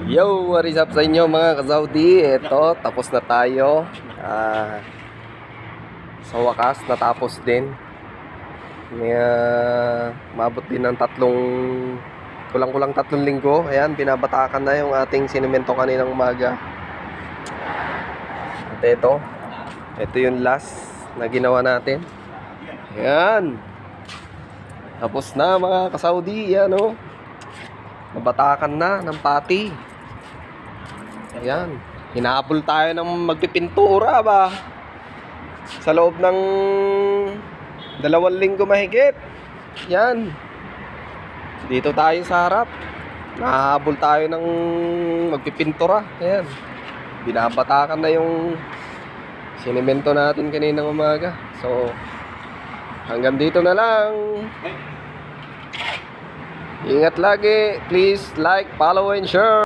Yo, what is up sa inyo mga ka-Saudi? Ito, tapos na tayo. Sa wakas, natapos din. May, maabot din ng kulang-kulang 3 linggo. Ayan, binabatakan na yung ating sinimento kaninang umaga. At ito yung last na ginawa natin. Ayan. Tapos na mga ka-Saudi. Ayan o. Nabatakan na ng pati. Ayan. Hinahabol tayo ng magpipintura ba? Sa loob ng 2 linggo mahigit. Yan. Dito tayo sa harap. Nahahabol tayo ng magpipintura. Ayan. Binabatakan na yung sinimento natin kaninang umaga. So, hanggang dito na lang. Ingat lagi. Please like, follow, and share.